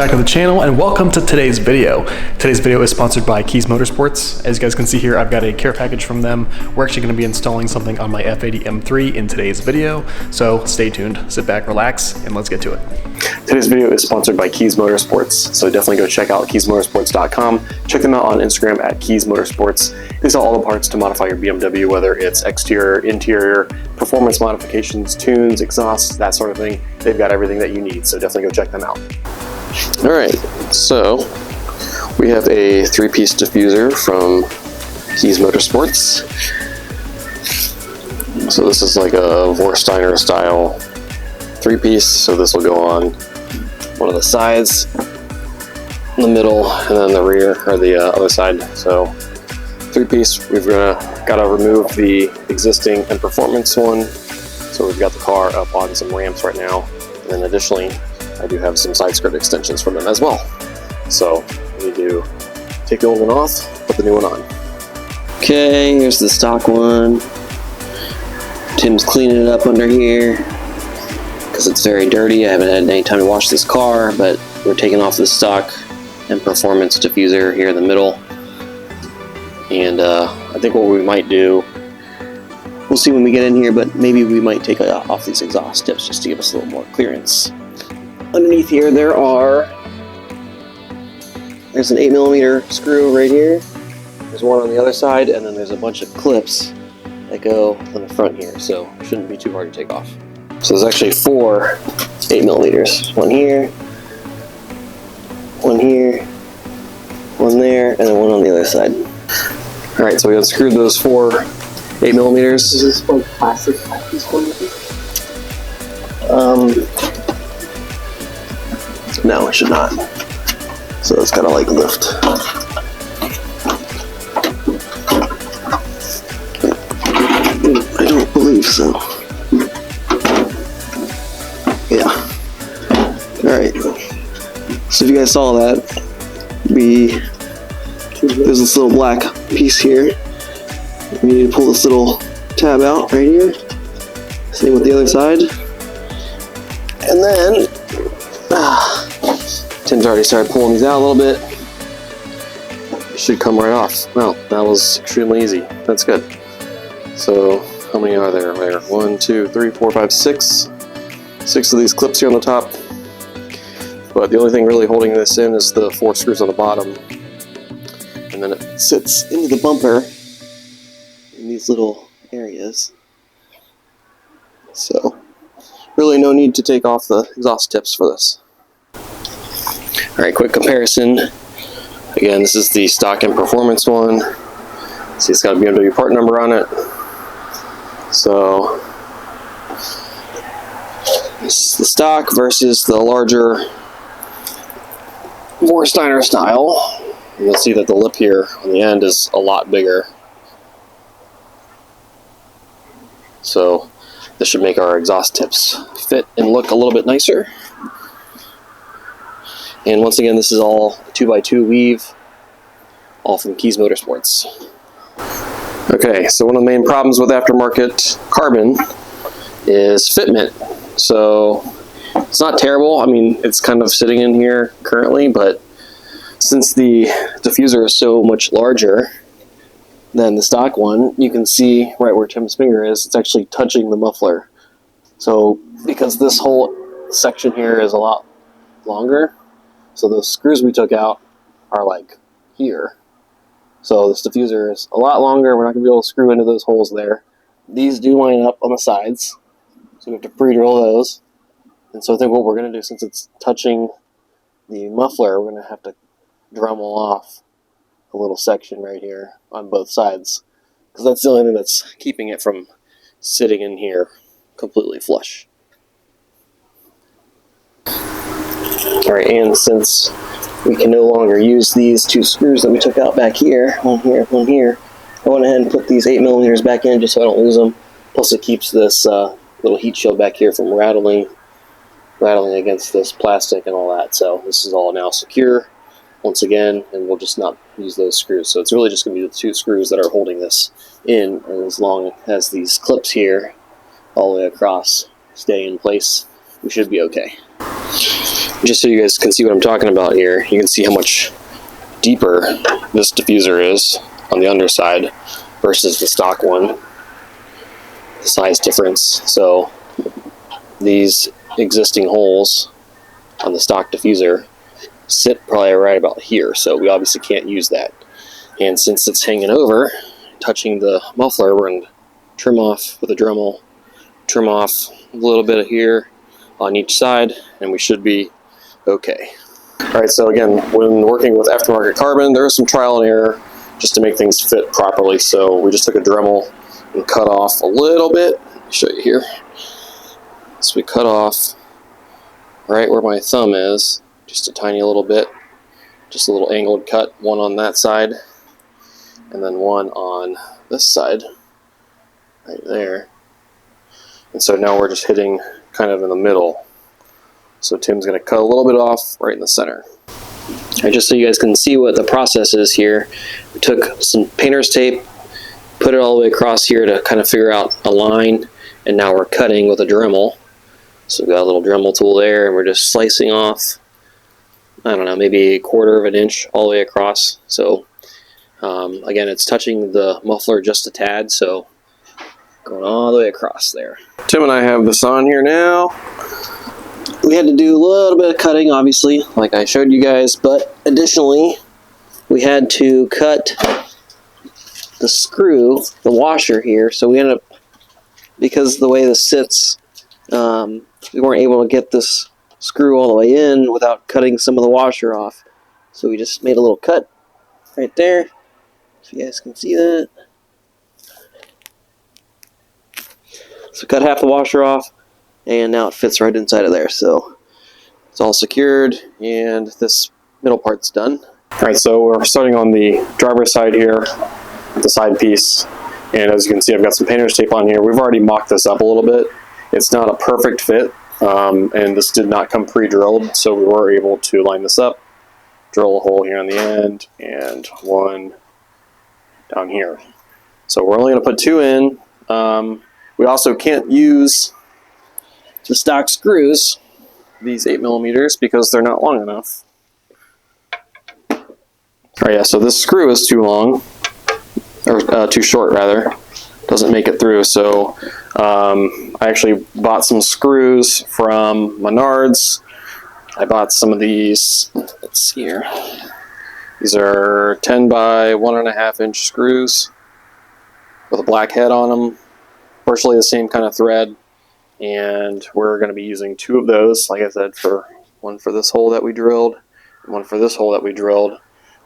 back to the channel and welcome to today's video. Today's video is sponsored by Kies Motorsports. As you guys can see here, I've got a care package from them. We're actually going to be installing something on my F80 M3 in today's video, so stay tuned, sit back, relax, and let's get to it. Today's video is sponsored by Kies Motorsports, so definitely go check out kiesmotorsports.com. Check them out on Instagram at Kies Motorsports. They sell all the parts to modify your BMW, whether it's exterior, interior, performance modifications, tunes, exhausts, that sort of thing. They've got everything that you need, so definitely go check them out. All right, so we have a three-piece diffuser from Kies Motorsports. So this is like a Vorsteiner style three-piece, so this will go on one of the sides, in the middle, and then the rear, or the other side. So three-piece, we've got to remove the existing and performance one. So we've got the car up on some ramps right now, and then additionally I do have some side skirt extensions from them as well. So we need to take the old one off, put the new one on. Okay, here's the stock one. Tim's cleaning it up under here because it's very dirty. I haven't had any time to wash this car, but we're taking off the stock and performance diffuser here in the middle. And I think what we might do, we'll see when we get in here, but maybe we might take off these exhaust tips just to give us a little more clearance. Underneath here there's an 8mm screw right here. There's one on the other side, and then there's a bunch of clips that go on the front here, so it shouldn't be too hard to take off. So there's actually 4 8mm. One here, one here, one there, and then one on the other side. Alright, so we unscrewed those 4 8mm. Is this like plastic piece No, it should not. So it's kind of like lift. I don't believe so. Yeah. Alright. So if you guys saw that, there's this little black piece here. We need to pull this little tab out right here. Same with the other side. And then Tim's already started pulling these out a little bit. It should come right off. Well, that was extremely easy. That's good. So how many are there? 1, 2, 3, 4, 5, 6. 6 of these clips here on the top. But the only thing really holding this in is the 4 screws on the bottom. And then it sits into the bumper in these little areas. So really no need to take off the exhaust tips for this. Alright, quick comparison. Again, this is the stock and performance one. See, it's got a BMW part number on it. So this is the stock versus the larger Vorsteiner style. You'll see that the lip here on the end is a lot bigger. So this should make our exhaust tips fit and look a little bit nicer. And once again, this is all 2x2 weave, all from Kies Motorsports. Okay, so one of the main problems with aftermarket carbon is fitment. So it's not terrible. I mean, it's kind of sitting in here currently, but since the diffuser is so much larger than the stock one, you can see right where Tim's finger is, it's actually touching the muffler. So because this whole section here is a lot longer, so those screws we took out are like here. So this diffuser is a lot longer. We're not going to be able to screw into those holes there. These do line up on the sides, so we have to pre-drill those. And so I think what we're going to do, since it's touching the muffler, we're going to have to Dremel off a little section right here on both sides, because that's the only thing that's keeping it from sitting in here completely flush. Alright, and since we can no longer use these 2 screws that we took out back here, one here, I went ahead and put these 8mm back in just so I don't lose them. Plus it keeps this little heat shield back here from rattling against this plastic and all that. So this is all now secure once again, and we'll just not use those screws. So it's really just going to be the 2 screws that are holding this in, and as long as these clips here all the way across stay in place, we should be okay. Just so you guys can see what I'm talking about here, you can see how much deeper this diffuser is on the underside versus the stock one. The size difference. So these existing holes on the stock diffuser sit probably right about here, so we obviously can't use that. And since it's hanging over, touching the muffler, we're going to trim off with a Dremel, trim off a little bit of here on each side, and we should be okay. Alright, so again, when working with aftermarket carbon, there is some trial and error just to make things fit properly. So we just took a Dremel and cut off a little bit. Let me show you here. So we cut off right where my thumb is, just a tiny little bit, just a little angled cut, one on that side, and then one on this side, right there. And so now we're just hitting kind of in the middle. So Tim's going to cut a little bit off right in the center. Right, just so you guys can see what the process is here, we took some painter's tape, put it all the way across here to kind of figure out a line, and now we're cutting with a Dremel. So we've got a little Dremel tool there, and we're just slicing off, I don't know, maybe 1/4 of an inch all the way across. So again, it's touching the muffler just a tad, so going all the way across there. Tim and I have this on here now. We had to do a little bit of cutting, obviously, like I showed you guys, but additionally, we had to cut the screw, the washer here, so we ended up, because the way this sits, we weren't able to get this screw all the way in without cutting some of the washer off. So we just made a little cut right there, so you guys can see that. So cut half the washer off, and now it fits right inside of there. So it's all secured, and this middle part's done. Alright, so we're starting on the driver's side here, the side piece, and as you can see, I've got some painter's tape on here. We've already mocked this up a little bit. It's not a perfect fit, and this did not come pre-drilled, so we were able to line this up, drill a hole here on the end, and one down here. So we're only going to put 2 in. We also can't use the stock screws, these 8mm, because they're not long enough. Alright, yeah, so this screw is too long, or too short rather, doesn't make it through. So I actually bought some screws from Menards. I bought some of these, let's see here, these are 10 by 1.5 inch screws with a black head on them, virtually the same kind of thread, and we're going to be using 2 of those, like I said, for one for this hole that we drilled and one for this hole that we drilled.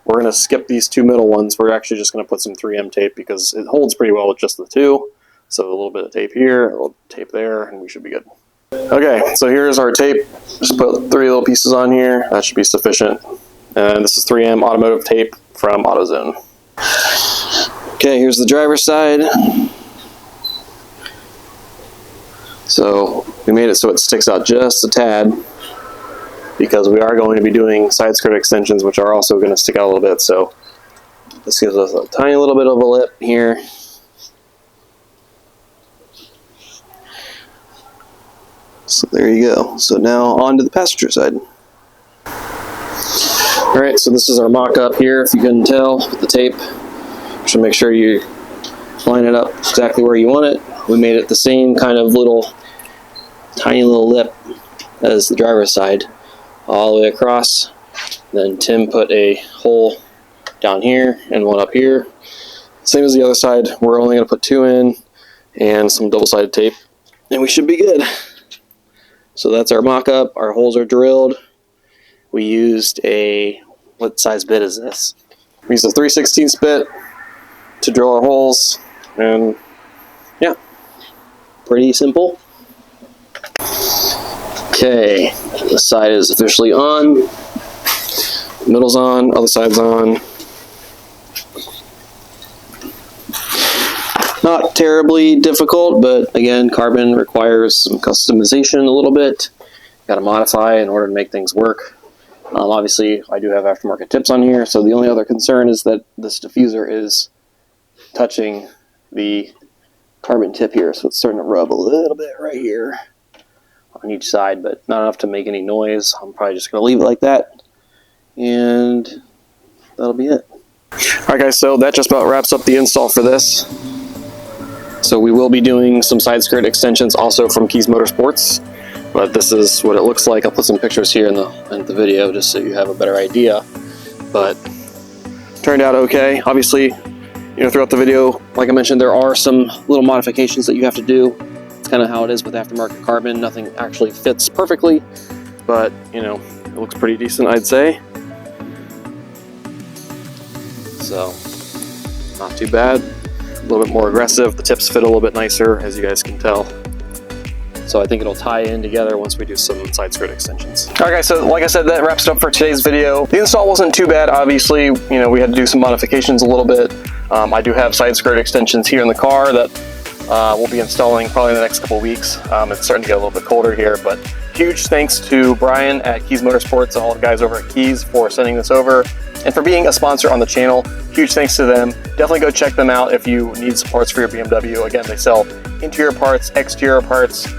We're going to skip these 2 middle ones. We're actually just going to put some 3M tape because it holds pretty well with just the 2. So a little bit of tape here, a little tape there, and we should be good. Okay, so here's our tape. Just put 3 little pieces on here. That should be sufficient. And this is 3M automotive tape from AutoZone. Okay, here's the driver's side. So we made it so it sticks out just a tad, because we are going to be doing side skirt extensions, which are also going to stick out a little bit. So this gives us a tiny little bit of a lip here. So there you go. So now on to the passenger side. Alright, so this is our mock-up here, if you couldn't tell, with the tape. Just make sure you line it up exactly where you want it. We made it the same kind of little, tiny little lip as the driver's side, all the way across. Then Tim put a hole down here and one up here. Same as the other side. We're only going to put 2 in and some double-sided tape, and we should be good. So that's our mock-up. Our holes are drilled. We used a, what size bit is this? We used a 3/16 bit to drill our holes, and yeah, pretty simple. Okay, this side is officially on. Middle's on, other side's on. Not terribly difficult, but again, carbon requires some customization a little bit. Got to modify in order to make things work. Obviously, I do have aftermarket tips on here, so the only other concern is that this diffuser is touching the carbon tip here, so it's starting to rub a little bit right here on each side, but not enough to make any noise. I'm probably just going to leave it like that, and that'll be it. Alright guys, so that just about wraps up the install for this. So we will be doing some side skirt extensions also from Kies Motorsports, but this is what it looks like. I'll put some pictures here in the video just so you have a better idea. But turned out okay. Obviously, you know, throughout the video, like I mentioned, there are some little modifications that you have to do. It's kind of how it is with aftermarket carbon. Nothing actually fits perfectly, but you know, it looks pretty decent, I'd say. So, not too bad. A little bit more aggressive. The tips fit a little bit nicer, as you guys can tell. So I think it'll tie in together once we do some side skirt extensions. All right guys, so like I said, that wraps it up for today's video. The install wasn't too bad, obviously. You know, we had to do some modifications a little bit. I do have side skirt extensions here in the car that we'll be installing probably in the next couple weeks. It's starting to get a little bit colder here, but huge thanks to Brian at Kies Motorsports and all the guys over at Kies for sending this over and for being a sponsor on the channel. Huge thanks to them. Definitely go check them out if you need some parts for your BMW. Again, they sell interior parts, exterior parts,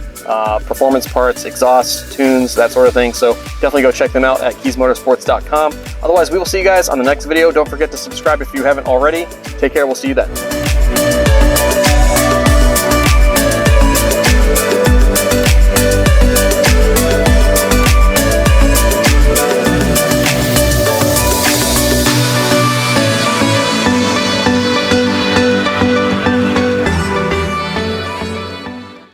performance parts, exhaust, tunes, that sort of thing. So definitely go check them out at kiesmotorsports.com. Otherwise, we will see you guys on the next video. Don't forget to subscribe if you haven't already. Take care. We'll see you then.